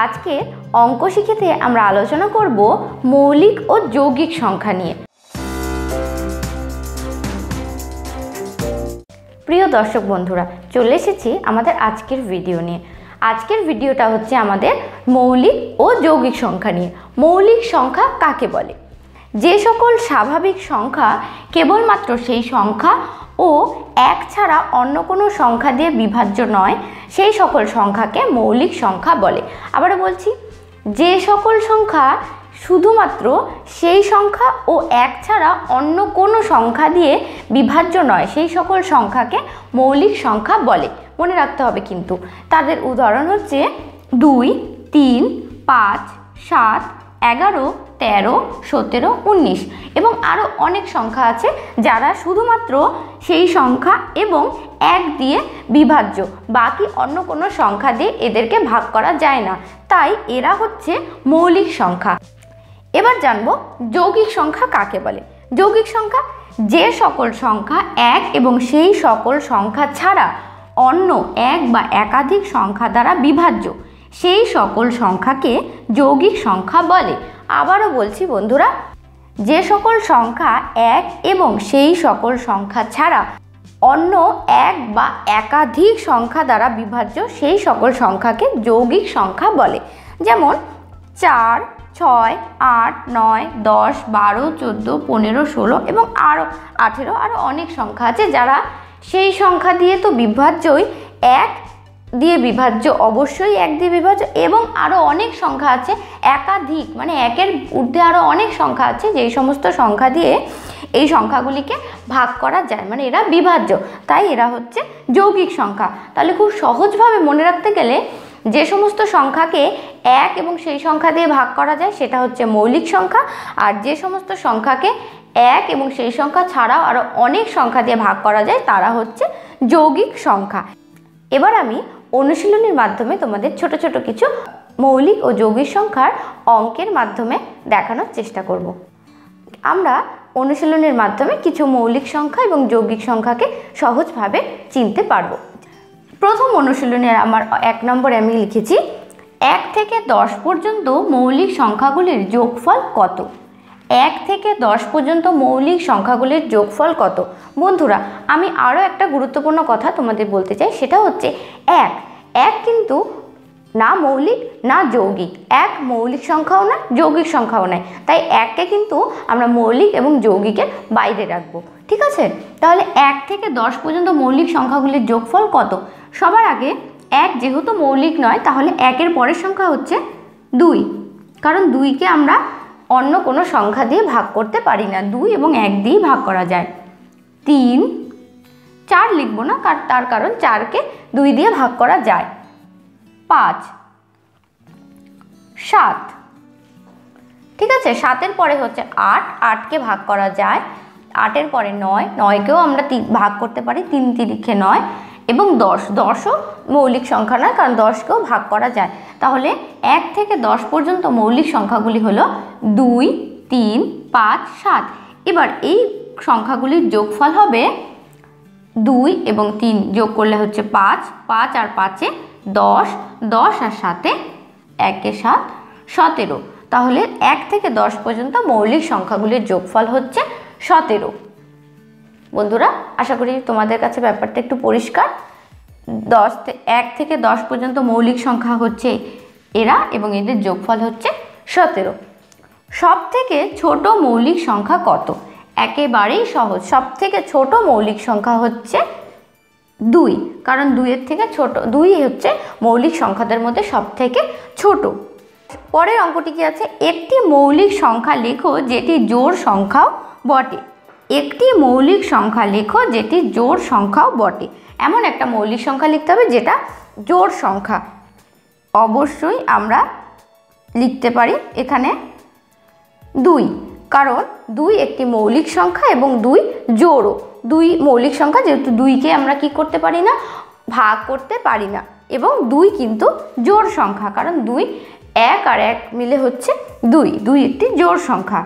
আজকে অঙ্ক শিখেতে আমরা আলোচনা করব মৌলিক ও যৌগিক সংখ্যা নিয়ে। প্রিয় দর্শক বন্ধুরা, চলে এসেছি আমাদের আজকের ভিডিও নিয়ে। আজকের ভিডিওটা হচ্ছে আমাদের মৌলিক ও যৌগিক সংখ্যা নিয়ে। মৌলিক সংখ্যা কাকে বলে? যে সকল স্বাভাবিক সংখ্যা কেবলমাত্র সেই সংখ্যা ও এক ছাড়া অন্য কোনো সংখ্যা দিয়ে বিভাজ্য নয়, সেই সকল সংখ্যাকে মৌলিক সংখ্যা বলে। আবারও বলছি, যে সকল সংখ্যা শুধুমাত্র সেই সংখ্যা ও এক ছাড়া অন্য কোনো সংখ্যা দিয়ে বিভাজ্য নয়, সেই সকল সংখ্যাকে মৌলিক সংখ্যা বলে। মনে রাখতে হবে কিন্তু। তাদের উদাহরণ হচ্ছে 2, 3, 5, 7, 11, 13, 17, 19 এবং আরও অনেক সংখ্যা আছে যারা শুধুমাত্র সেই সংখ্যা এবং এক দিয়ে বিভাজ্য, বাকি অন্য কোনো সংখ্যা দিয়ে এদেরকে ভাগ করা যায় না, তাই এরা হচ্ছে মৌলিক সংখ্যা। এবার জানবো যৌগিক সংখ্যা কাকে বলে। যৌগিক সংখ্যা যে সকল সংখ্যা এক এবং সেই সকল সংখ্যা ছাড়া অন্য এক বা একাধিক সংখ্যা দ্বারা বিভাজ্য, সেই সকল সংখ্যাকে যৌগিক সংখ্যা বলে। আবারও বলছি বন্ধুরা, যে সকল সংখ্যা এক এবং সেই সকল সংখ্যা ছাড়া অন্য এক বা একাধিক সংখ্যা দ্বারা বিভাজ্য, সেই সকল সংখ্যাকে যৌগিক সংখ্যা বলে। যেমন 4, 6, 8, 9, 10, 12, 14, 15, 16 এবং আরও 18 আরও অনেক সংখ্যা আছে যারা সেই সংখ্যা দিয়ে তো বিভাজ্যই, এক দিয়ে বিভাজ্য, অবশ্যই এক দিয়ে বিভাজ্য, এবং আরও অনেক সংখ্যা আছে একাধিক, মানে একের ঊর্ধ্বে আরও অনেক সংখ্যা আছে যেই সমস্ত সংখ্যা দিয়ে এই সংখ্যাগুলিকে ভাগ করা যায়, মানে এরা বিভাজ্য, তাই এরা হচ্ছে যৌগিক সংখ্যা। তাহলে খুব সহজভাবে মনে রাখতে গেলে যে সমস্ত সংখ্যাকে এক এবং সেই সংখ্যা দিয়ে ভাগ করা যায় সেটা হচ্ছে মৌলিক সংখ্যা, আর যে সমস্ত সংখ্যাকে এক এবং সেই সংখ্যা ছাড়াও আরও অনেক সংখ্যা দিয়ে ভাগ করা যায় তারা হচ্ছে যৌগিক সংখ্যা। এবার আমি অনুশীলনীর মাধ্যমে তোমাদের ছোট ছোট কিছু মৌলিক ও যৌগিক সংখ্যার অঙ্কের মাধ্যমে দেখানোর চেষ্টা করব। আমরা অনুশীলনের মাধ্যমে কিছু মৌলিক সংখ্যা এবং যৌগিক সংখ্যাকে সহজভাবে চিনতে পারবো। প্রথম অনুশীলনের আমার 1 নম্বরে আমি লিখেছি 1 থেকে 10 পর্যন্ত মৌলিক সংখ্যাগুলির যোগফল কত? 1 থেকে 10 পর্যন্ত মৌলিক সংখ্যাগুলির যোগফল কত? বন্ধুরা, আমি আরও একটা গুরুত্বপূর্ণ কথা তোমাদের বলতে চাই, সেটা হচ্ছে এক কিন্তু না মৌলিক না যৌগিক, এক মৌলিক সংখ্যাও না যৌগিক সংখ্যাও নয়, তাই এককে কিন্তু আমরা মৌলিক এবং যৌগিকের বাইরে রাখবো। ঠিক আছে, তাহলে 1 থেকে 10 পর্যন্ত মৌলিক সংখ্যাগুলির যোগফল কত? সবার আগে এক যেহেতু মৌলিক নয়, তাহলে একের পরের সংখ্যা হচ্ছে 2, কারণ 2কে আমরা অন্য কোনো সংখ্যা দিয়ে ভাগ করতে পারি না, 2 এবং 1 দিয়ে ভাগ করা যায়। 3, 4 লিখবো না, তার কারণ 4কে 2 দিয়ে ভাগ করা যায়। 5, 7, ঠিক আছে, 7-এর পরে হচ্ছে 8, 8কে ভাগ করা যায়। 8-এর পরে 9, 9কেও আমরা ভাগ করতে পারি, 3 তিরিখে 9, এবং 10, 10ও মৌলিক সংখ্যা নয় কারণ 10কেও ভাগ করা যায়। তাহলে 1 থেকে 10 পর্যন্ত মৌলিক সংখ্যাগুলি হলো 2, 3, 5, 7। এবার এই সংখ্যাগুলির যোগফল হবে 2 এবং 3 যোগ করলে হচ্ছে 5, 5 আর 5-এ 10, 10 আর 7-এ 1-এ 7, 17। তাহলে 1 থেকে 10 পর্যন্ত মৌলিক সংখ্যাগুলির যোগফল হচ্ছে 17। বন্ধুরা, আশা করি তোমাদের কাছে ব্যাপারটা একটু পরিষ্কার। 1 থেকে 10 পর্যন্ত মৌলিক সংখ্যা হচ্ছে এরা এবং এদের যোগফল হচ্ছে 17। সব থেকে ছোট মৌলিক সংখ্যা কত? একেবারেই সহজ, সব থেকে ছোট মৌলিক সংখ্যা হচ্ছে 2, কারণ 2-এর থেকে ছোট, 2 হচ্ছে মৌলিক সংখ্যাদের মধ্যে সব থেকে ছোট। পরের অঙ্কটি কি আছে? একটি মৌলিক সংখ্যা লেখো যেটি জোড় সংখ্যাও বটে। একটি মৌলিক সংখ্যা লেখো যেটি জোড় সংখ্যাও বটে। এমন একটা মৌলিক সংখ্যা লিখতে হবে যেটা জোড় সংখ্যা। অবশ্যই আমরা লিখতে পারি এখানে 2, কারণ 2 একটি মৌলিক সংখ্যা এবং 2 জোড়ও। 2 মৌলিক সংখ্যা, যেহেতু 2কে আমরা কি করতে পারি না, ভাগ করতে পারি না, এবং 2 কিন্তু জোড় সংখ্যা, কারণ 2 1 আর 1 মিলে হচ্ছে 2, 2 একটি জোড় সংখ্যা।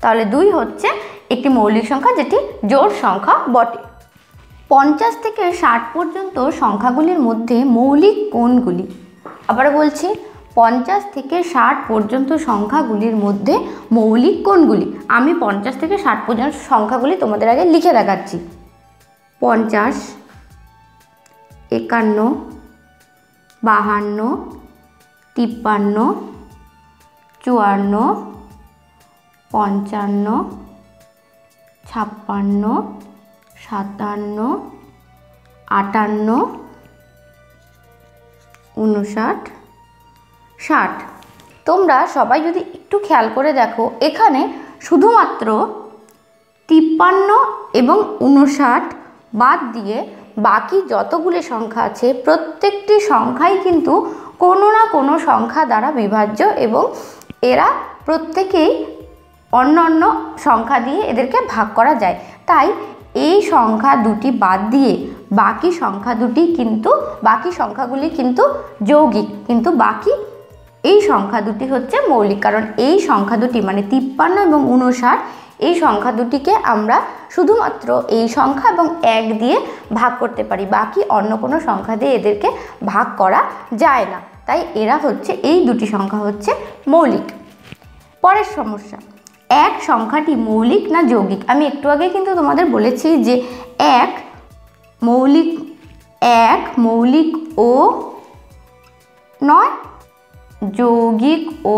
তাহলে 2 হচ্ছে একটি মৌলিক সংখ্যা যেটি জোড় সংখ্যা বটে। 50 থেকে 60 পর্যন্ত সংখ্যাগুলির মধ্যে মৌলিক কোনগুলি? আবার বলছি, 50 থেকে 60 পর্যন্ত সংখ্যাগুলির মধ্যে মৌলিক কোনগুলি? আমি 50 থেকে 60 পর্যন্ত সংখ্যাগুলি তোমাদের আগে লিখে দেখাচ্ছি। 50, 51, 52, 53, 54, 55, 56, 57, 58, 59, 60। তোমরা সবাই যদি একটু খেয়াল করে দেখো, এখানে শুধুমাত্র 53 এবং 59 বাদ দিয়ে বাকি যতগুলি সংখ্যা আছে প্রত্যেকটি সংখ্যাই কিন্তু কোনো না কোনো সংখ্যা দ্বারা বিভাজ্য এবং এরা প্রত্যেকেই অন্য অন্য সংখ্যা দিয়ে এদেরকে ভাগ করা যায়। তাই এই সংখ্যা দুটি বাদ দিয়ে বাকি সংখ্যাগুলি কিন্তু যৌগিক, কিন্তু বাকি এই সংখ্যা দুটি হচ্ছে মৌলিক। কারণ এই সংখ্যা দুটি মানে 53 এবং 59 এই সংখ্যা দুটিকে আমরা শুধুমাত্র এই সংখ্যা এবং 1 দিয়ে ভাগ করতে পারি, বাকি অন্য কোনো সংখ্যা দিয়ে এদেরকে ভাগ করা যায় না। তাই এরা হচ্ছে, এই দুটি সংখ্যা হচ্ছে মৌলিক। পরের সমস্যা, 1 সংখ্যাটি মৌলিক না যৌগিক? আমি একটু আগে কিন্তু তোমাদের বলেছি যে 1 মৌলিক ও নয়, যৌগিক ও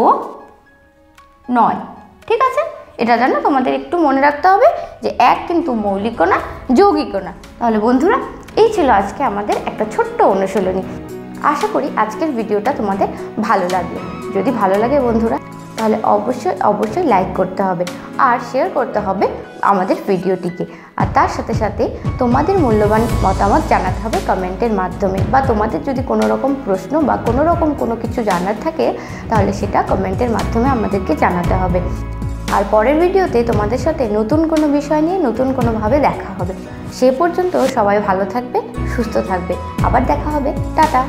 নয়। ঠিক আছে, এটা জানো, তোমাদের একটু মনে রাখতে হবে যে 1 কিন্তু মৌলিকও না যৌগিকও না। তাহলে বন্ধুরা, এই ছিল আজকে আমাদের একটা ছোট্ট অনুশীলনী। আশা করি আজকের ভিডিওটা তোমাদের ভালো লাগবে। যদি ভালো লাগে বন্ধুরা, তাহলে অবশ্যই লাইক করতে হবে আর শেয়ার করতে হবে আমাদের ভিডিওটিকে। আর তার সাথে সাথে তোমাদের মূল্যবান মতামত জানাতে হবে কমেন্টের মাধ্যমে, বা তোমাদের যদি কোনো রকম প্রশ্ন বা কোনো রকম কোনো কিছু জানার থাকে তাহলে সেটা কমেন্টের মাধ্যমে আমাদেরকে জানাতে হবে। আর পরের ভিডিওতে তোমাদের সাথে নতুন কোনো বিষয় নিয়ে নতুন কোনোভাবে দেখা হবে। সে পর্যন্ত সবাই ভালো থাকবে, সুস্থ থাকবে। আবার দেখা হবে। টাটা।